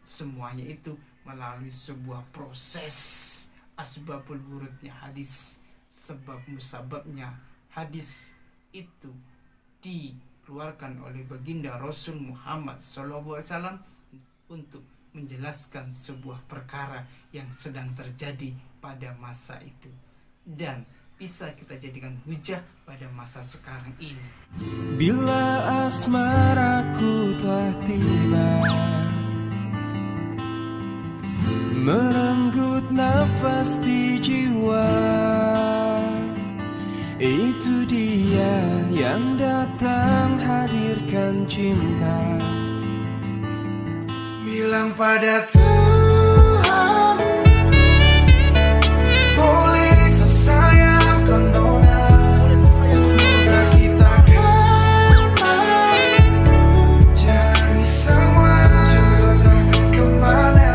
semuanya itu melalui sebuah proses asbabul wurudnya hadis, sebab musababnya hadis itu dikeluarkan oleh baginda Rasul Muhammad SAW untuk menjelaskan sebuah perkara yang sedang terjadi pada masa itu dan bisa kita jadikan hujah pada masa sekarang ini. Bila asmaraku telah tiba, merenggut nafas di jiwa, itu dia yang datang hadirkan cinta. Bilang pada Tuhan, boleh sesayangkan nona, semoga kita kan jalani semua jodoh takkan kemana.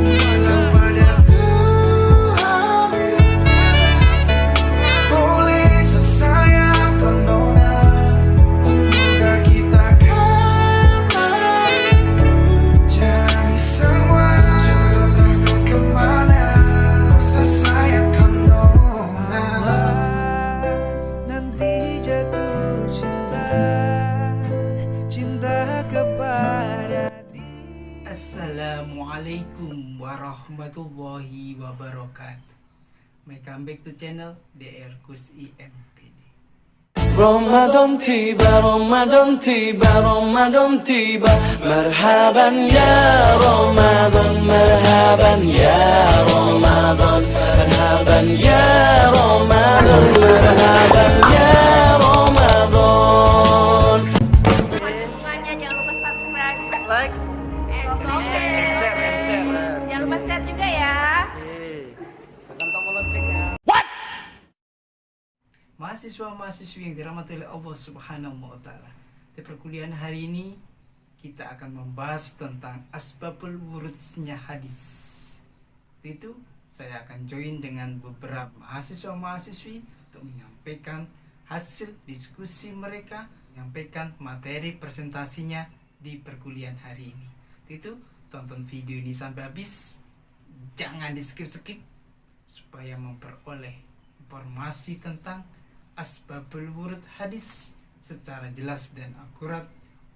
Bilang pada Tuhan, boleh sesayangkan nona, semoga kita kan jalani semua jodoh takkan kemana. Sesayangkan nona, nanti jatuh cinta, cinta kepada dia. Assalamualaikum warahmatullahi wabarakatuh. Welcome back to channel DR Kus IMPD. Ramadan tiba, Ramadan tiba, Ramadan tiba. Marhaban ya Ramadan, marhaban ya Ramadan, marhaban ya Ramadan, marhaban ya Ramadan. Semuanya jangan lupa subscribe, Like, and comment. Jangan lupa share juga ya. pesan tombol loncengnya. Mahasiswa-mahasiswi yang dirahmati oleh Allah Subhanahu wa Ta'ala, di perkuliahan hari ini kita akan membahas tentang asbabul wurudnya hadis. Itu saya akan join dengan beberapa mahasiswa-mahasiswi untuk menyampaikan hasil diskusi mereka, menyampaikan materi presentasinya di perkuliahan hari ini. Itu tonton video ini sampai habis, jangan di skip-skip supaya memperoleh informasi tentang asbabul wurud hadis secara jelas dan akurat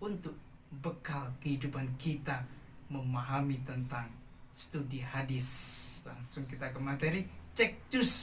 untuk bekal kehidupan kita memahami tentang studi hadis. Langsung kita ke materi, cek cus.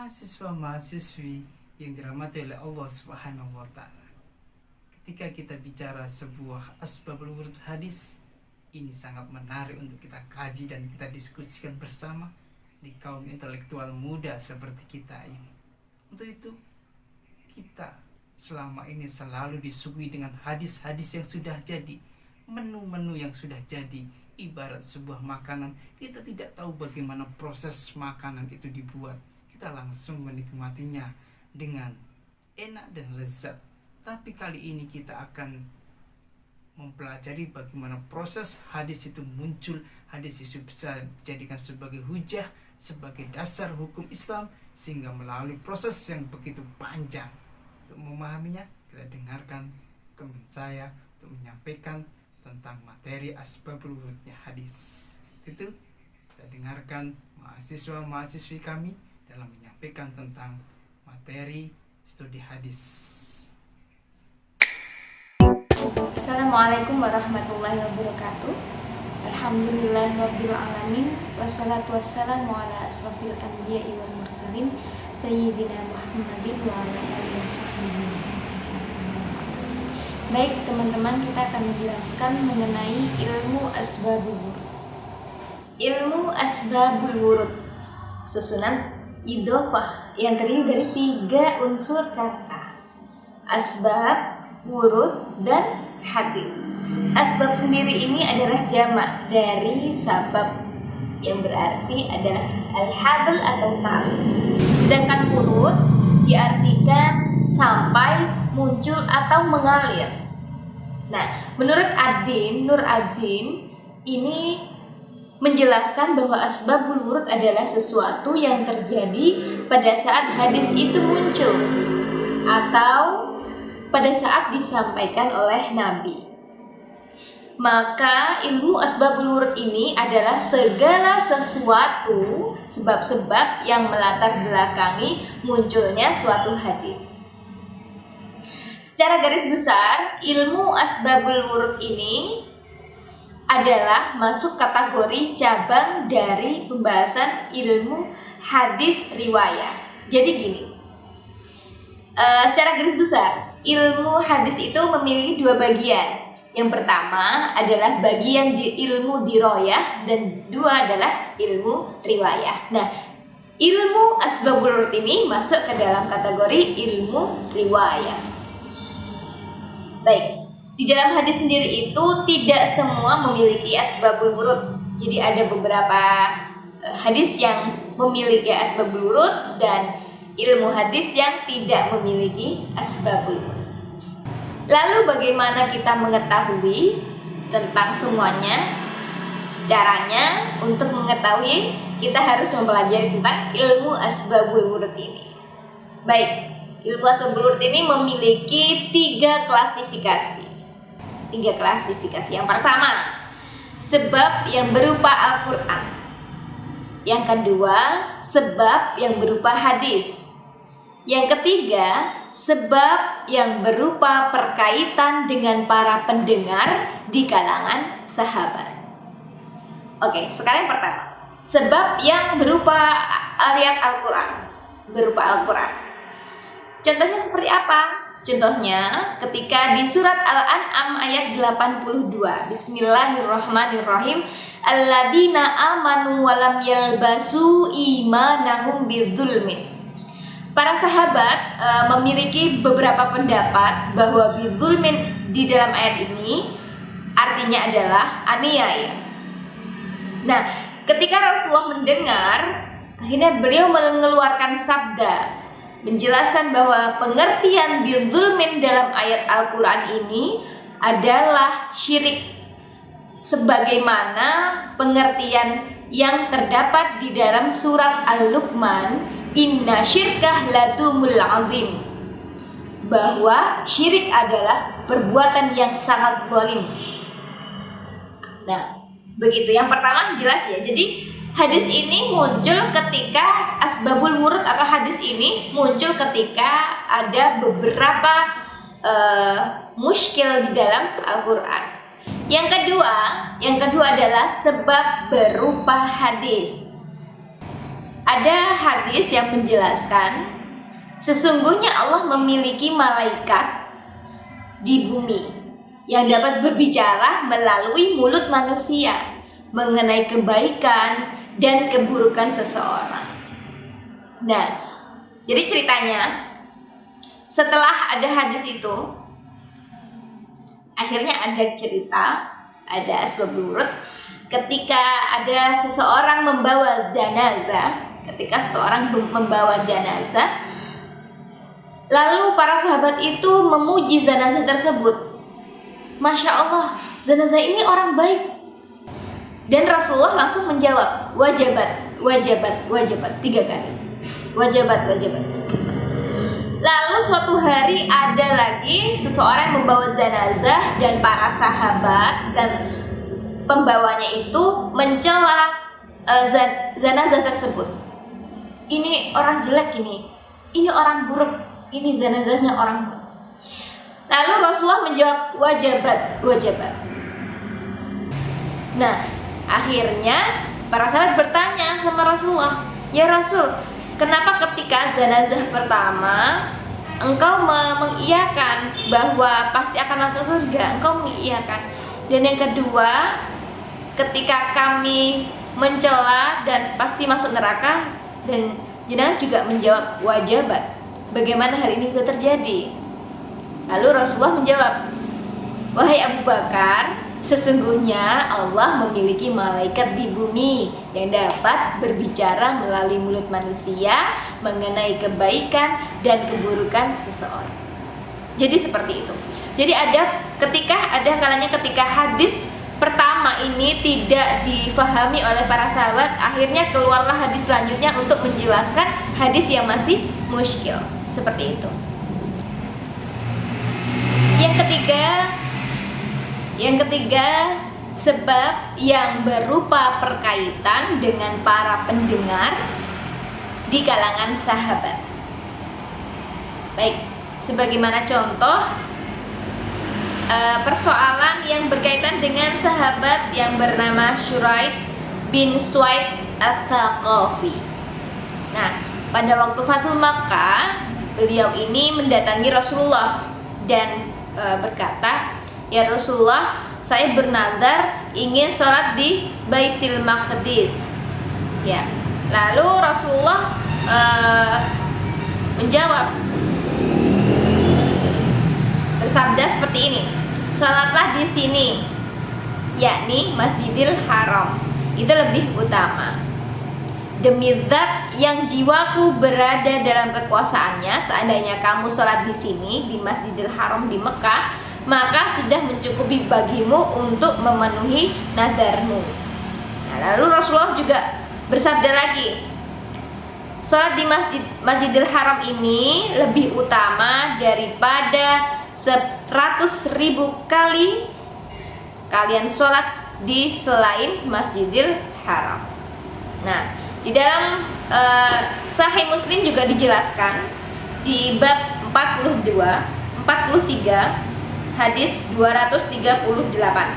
Mahasiswa-mahasiswi yang dirahmati oleh Allah Subhanahu wa Ta'ala, ketika kita bicara sebuah asbabul wurud hadis, ini sangat menarik untuk kita kaji dan kita diskusikan bersama di kaum intelektual muda seperti kita ini. Untuk itu kita selama ini selalu disuguhi dengan hadis-hadis yang sudah jadi, menu-menu yang sudah jadi. Ibarat sebuah makanan, kita tidak tahu bagaimana proses makanan itu dibuat, kita langsung menikmatinya dengan enak dan lezat. Tapi kali ini kita akan mempelajari bagaimana proses hadis itu muncul. Hadis itu bisa dijadikan sebagai hujah, sebagai dasar hukum Islam, sehingga melalui proses yang begitu panjang. Untuk memahaminya, kita dengarkan teman saya untuk menyampaikan tentang materi asbabul wurudnya hadis. Itu kita dengarkan mahasiswa-mahasiswi kami dalam menyampaikan tentang materi studi hadis. Assalamualaikum warahmatullahi wabarakatuh. Alhamdulillahirrabbilalamin. Wassalatu wassalamu ala asrafil anbiya'i wal mursalin Sayyidina Muhammadin wa ala alihi wasahbihi. Baik teman-teman, kita akan menjelaskan mengenai ilmu asbabul wurud. Ilmu asbabul wurud, susunan idhofah yang terdiri dari 3 unsur kata. asbab, wurud, dan hadis. Asbab sendiri ini adalah jamak dari sabab, yang berarti adalah al-habl atau tali. Sedangkan wurud diartikan sampai, muncul, atau mengalir. Nah, menurut Nur Ad-Din ini menjelaskan bahwa asbabul wurud adalah sesuatu yang terjadi pada saat hadis itu muncul atau pada saat disampaikan oleh Nabi. Maka ilmu asbabul wurud ini adalah segala sesuatu sebab-sebab yang melatar belakangi munculnya suatu hadis. Secara garis besar, ilmu asbabul wurud ini adalah masuk kategori cabang dari pembahasan ilmu hadis riwayah. Jadi gini, secara garis besar, ilmu hadis itu memiliki dua bagian. Yang pertama adalah bagian di ilmu diroyah dan dua adalah ilmu riwayah. Nah, ilmu asbabul wurud ini masuk ke dalam kategori ilmu riwayah. Baik, di dalam hadis sendiri itu tidak semua memiliki asbabul wurud. Jadi ada beberapa hadis yang memiliki asbabul wurud dan ilmu hadis yang tidak memiliki asbabul wurud. Lalu bagaimana kita mengetahui tentang semuanya? Caranya untuk mengetahui kita harus mempelajari tentang ilmu asbabul wurud ini. Baik, ilmu asbabul wurud ini memiliki 3 klasifikasi. 3 klasifikasi. Yang pertama, sebab yang berupa Al-Quran. Yang kedua, sebab yang berupa hadis. Yang ketiga, sebab yang berupa perkaitan dengan para pendengar di kalangan sahabat. Oke, sekarang yang pertama, sebab yang berupa ayat Al-Quran, berupa Al-Quran. Contohnya seperti apa? Contohnya ketika di surat Al-An'am ayat 82, Bismillahirrahmanirrahim, alladzina amanu walam yalbasu imanahum bidzulmin. Para sahabat memiliki beberapa pendapat bahwa bidzulmin di dalam ayat ini artinya adalah aniaya. Nah, ketika Rasulullah mendengar, akhirnya beliau mengeluarkan sabda menjelaskan bahwa pengertian bidzulmin dalam ayat Al-Quran ini adalah syirik, sebagaimana pengertian yang terdapat di dalam surat Al-Luqman, inna syirkah ladumul azim, bahwa syirik adalah perbuatan yang sangat zalim. Nah, begitu. Yang pertama jelas ya. Jadi hadis ini muncul ketika asbabul wurud atau hadis ini muncul ketika ada beberapa muskil di dalam Al-Quran. Yang kedua adalah sebab berupa hadis. Ada hadis yang menjelaskan sesungguhnya Allah memiliki malaikat di bumi yang dapat berbicara melalui mulut manusia mengenai kebaikan dan keburukan seseorang. Nah, jadi ceritanya setelah ada hadis itu, akhirnya ada cerita, ada asbabul wurud ketika ada seseorang membawa jenazah. Ketika seseorang membawa jenazah, lalu para sahabat itu memuji jenazah tersebut. Masya Allah, jenazah ini orang baik. Dan Rasulullah langsung menjawab, wajabat, wajabat, wajabat, 3 kali. Wajabat, wajabat. Lalu suatu hari ada lagi seseorang yang membawa jenazah dan para sahabat dan pembawanya itu mencela jenazah tersebut. Ini orang jelek, ini orang buruk, ini jenazahnya orang buruk. Lalu Rasulullah menjawab, wajabat, wajabat. Nah, akhirnya para sahabat bertanya sama Rasulullah, ya Rasul, kenapa ketika jenazah pertama engkau mengiyakan bahwa pasti akan masuk surga, engkau mengiyakan, dan yang kedua ketika kami mencela dan pasti masuk neraka, dan jenengan juga menjawab wajabat. Bagaimana hal ini bisa terjadi? Lalu Rasulullah menjawab, "Wahai Abu Bakar, sesungguhnya Allah memiliki malaikat di bumi yang dapat berbicara melalui mulut manusia mengenai kebaikan dan keburukan seseorang." Jadi seperti itu. Jadi ada kalanya ketika hadis pertama ini tidak difahami oleh para sahabat, akhirnya keluarlah hadis selanjutnya untuk menjelaskan hadis yang masih muskil. Seperti itu. Yang ketiga, sebab yang berupa perkaitan dengan para pendengar di kalangan sahabat. Baik, sebagaimana contoh persoalan yang berkaitan dengan sahabat yang bernama Syuraid bin Suaid Ats-Tsaqafi. Nah, pada waktu Fathul Makkah, beliau ini mendatangi Rasulullah dan berkata, "Ya Rasulullah, saya bernazar ingin sholat di Baitul Maqdis." Ya, lalu Rasulullah menjawab, bersabda seperti ini, "Sholatlah di sini, yakni Masjidil Haram, itu lebih utama. Demi zat yang jiwaku berada dalam kekuasaannya, seandainya kamu sholat di sini di Masjidil Haram di Mekah, maka sudah mencukupi bagimu untuk memenuhi nadarmu." Nah, lalu Rasulullah juga bersabda lagi, "Sholat di Masjidil Haram ini lebih utama daripada 100.000 kali kalian sholat di selain Masjidil Haram." Nah, di dalam Sahih Muslim juga dijelaskan di bab 43 hadis 238.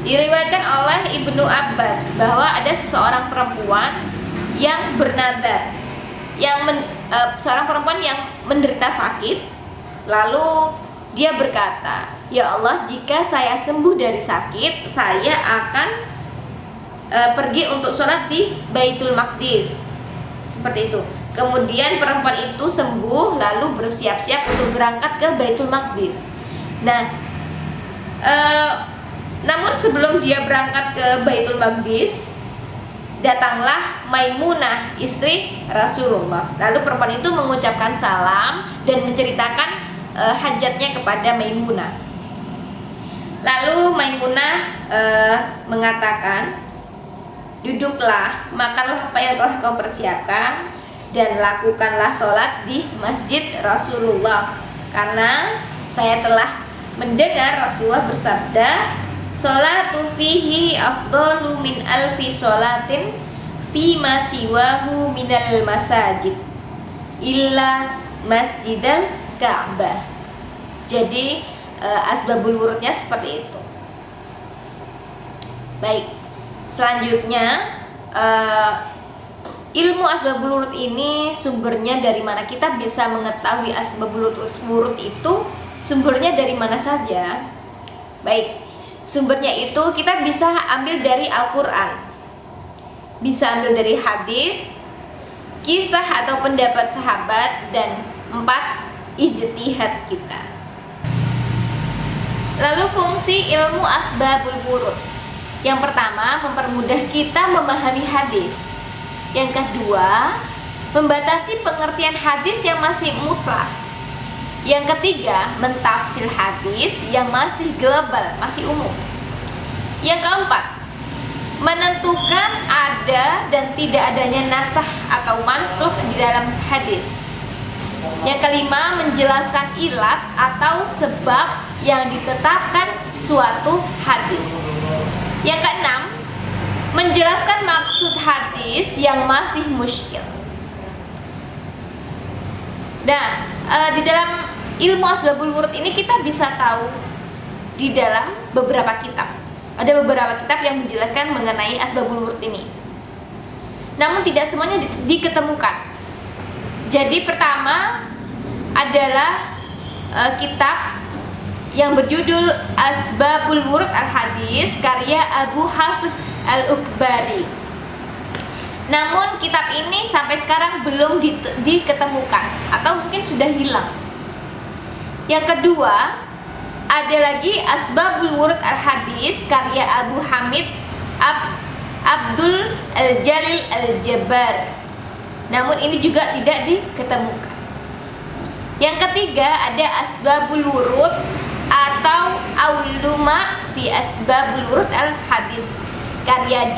Diriwayatkan oleh Ibnu Abbas bahwa ada seseorang perempuan yang bernadar, seorang perempuan yang menderita sakit. Lalu dia berkata, "Ya Allah, jika saya sembuh dari sakit, saya akan pergi untuk sholat di Baitul Maqdis." Seperti itu. Kemudian perempuan itu sembuh, lalu bersiap-siap untuk berangkat ke Baitul Maqdis. Nah, namun sebelum dia berangkat ke Baitul Maqdis, datanglah Maimunah, istri Rasulullah. Lalu perempuan itu mengucapkan salam dan menceritakan hajatnya kepada Maimunah. Lalu Maimunah mengatakan, "Duduklah, makanlah apa yang telah kau persiapkan, dan lakukanlah sholat di masjid Rasulullah, karena saya telah mendengar Rasulullah bersabda, sholatu fihi afdalu min alfi sholatin fima siwahu minal masajid illa masjidal Ka'bah." Jadi asbabul wurudnya seperti itu. Baik, selanjutnya ilmu asbabul wurud ini sumbernya dari mana? Kita bisa mengetahui asbabul wurud itu sumbernya dari mana saja. Baik, sumbernya itu kita bisa ambil dari Al-Quran, bisa ambil dari hadis, kisah atau pendapat sahabat, dan 4, ijtihad kita. Lalu fungsi ilmu asbabul wurud. Yang pertama, mempermudah kita memahami hadis. Yang kedua, membatasi pengertian hadis yang masih mutlak. Yang ketiga, mentafsir hadis yang masih global, masih umum. Yang keempat, menentukan ada dan tidak adanya nasakh atau mansukh di dalam hadis. Yang kelima, menjelaskan ilat atau sebab yang ditetapkan suatu hadis. Yang keenam, menjelaskan maksud hadis yang masih muskil. Dan di dalam ilmu asbabul wurud ini kita bisa tahu di dalam beberapa kitab. Ada beberapa kitab yang menjelaskan mengenai asbabul wurud ini. Namun tidak semuanya diketemukan. Jadi pertama adalah kitab yang berjudul Asbabul Wurud Al-Hadis karya Abu Hafiz Al-Ukbari. Namun kitab ini sampai sekarang belum diketemukan atau mungkin sudah hilang. Yang kedua, ada lagi Asbabul Wurud Al-Hadis karya Abu Hamid Abdul Al-Jalil Al-Jabbar. Namun ini juga tidak diketemukan. Yang ketiga ada Asbabul Wurud atau Auluma fi Asbabul Wurud Al-Hadis karya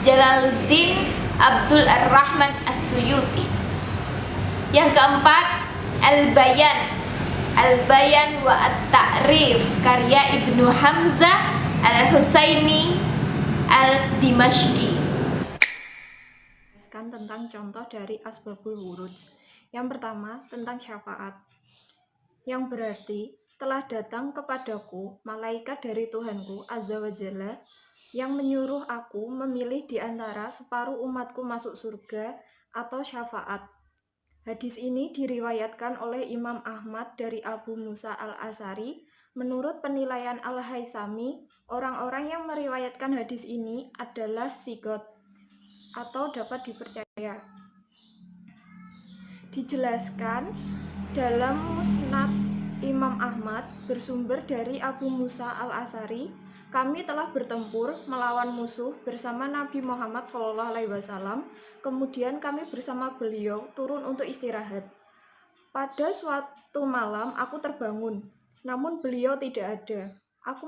Jalaluddin Abdul Ar-Rahman As-Suyuti. Yang keempat Al-Bayan wa At-Ta'rif karya Ibnu Hamzah Al-Husaini Al-Dimashqi. Tentang contoh dari Asbabul Wurud. Yang pertama tentang syafaat, yang berarti telah datang kepadaku malaikat dari Tuhanku Azza wa Jalla yang menyuruh aku memilih di antara separuh umatku masuk surga atau syafaat. Hadis ini diriwayatkan oleh Imam Ahmad dari Abu Musa al-Asy'ari. Menurut penilaian Al-Haythami, orang-orang yang meriwayatkan hadis ini adalah sigot atau dapat dipercaya. Dijelaskan dalam Musnad Imam Ahmad bersumber dari Abu Musa al-Asy'ari, kami telah bertempur melawan musuh bersama Nabi Muhammad SAW. Kemudian kami bersama beliau turun untuk istirahat. Pada suatu malam aku terbangun, namun beliau tidak ada. Aku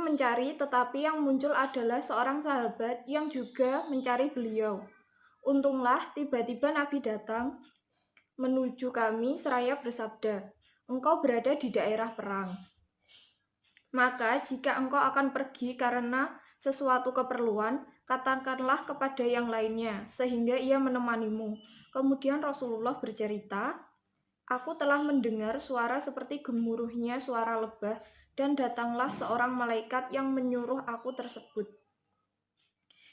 mencari, tetapi yang muncul adalah seorang sahabat yang juga mencari beliau. Untunglah tiba-tiba Nabi datang menuju kami seraya bersabda, "Engkau berada di daerah perang. Maka jika engkau akan pergi karena sesuatu keperluan, katakanlah kepada yang lainnya, sehingga ia menemanimu." Kemudian Rasulullah bercerita, "Aku telah mendengar suara seperti gemuruhnya suara lebah, dan datanglah seorang malaikat yang menyuruh aku tersebut."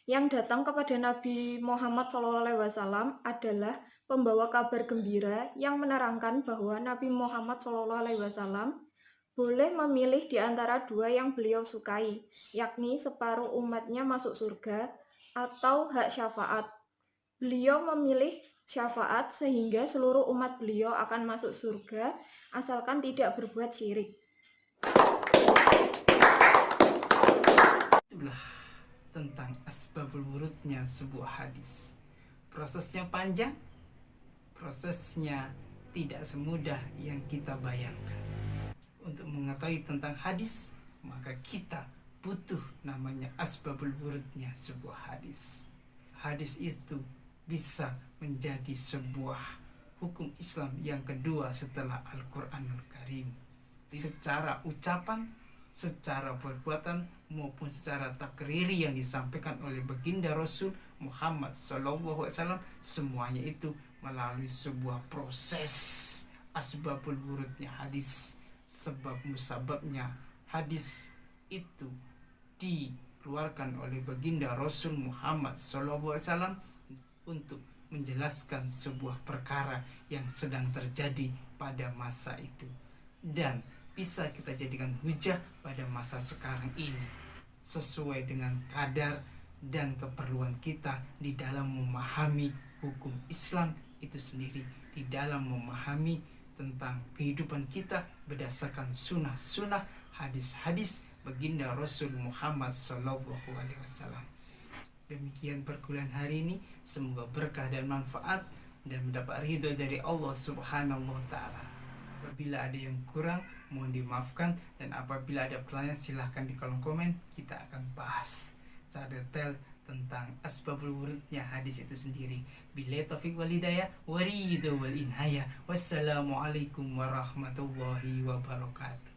Yang datang kepada Nabi Muhammad SAW adalah pembawa kabar gembira yang menerangkan bahwa Nabi Muhammad SAW boleh memilih di antara dua yang beliau sukai, yakni separuh umatnya masuk surga atau hak syafaat. Beliau memilih syafaat sehingga seluruh umat beliau akan masuk surga asalkan tidak berbuat syirik. Itulah tentang asbabul wurudnya sebuah hadis. Prosesnya panjang, prosesnya tidak semudah yang kita bayangkan. Untuk mengetahui tentang hadis, maka kita butuh namanya asbabul wurudnya sebuah hadis. Hadis itu bisa menjadi sebuah hukum Islam yang kedua setelah Al-Quranul Karim. Secara ucapan, secara perbuatan, maupun secara takriri yang disampaikan oleh baginda Rasul Muhammad SAW, semuanya itu melalui sebuah proses asbabul wurudnya hadis. Sebab musababnya hadis itu dikeluarkan oleh baginda Rasul Muhammad SAW untuk menjelaskan sebuah perkara yang sedang terjadi pada masa itu, dan bisa kita jadikan hujah pada masa sekarang ini sesuai dengan kadar dan keperluan kita di dalam memahami hukum Islam itu sendiri, di dalam memahami tentang kehidupan kita berdasarkan sunnah-sunnah, hadis-hadis baginda Rasul Muhammad SAW. Demikian perkuliahan hari ini, semoga berkah dan manfaat dan mendapat ridho dari Allah Subhanahu wa Ta'ala. Apabila ada yang kurang, mohon dimaafkan, dan apabila ada pertanyaan silahkan di kolom komen, kita akan bahas secara detail tentang asbabul wurudnya hadis itu sendiri. Billahi taufiq wal hidayah wa ridho wal inayah. Wassalamualaikum warahmatullahi wabarakatuh.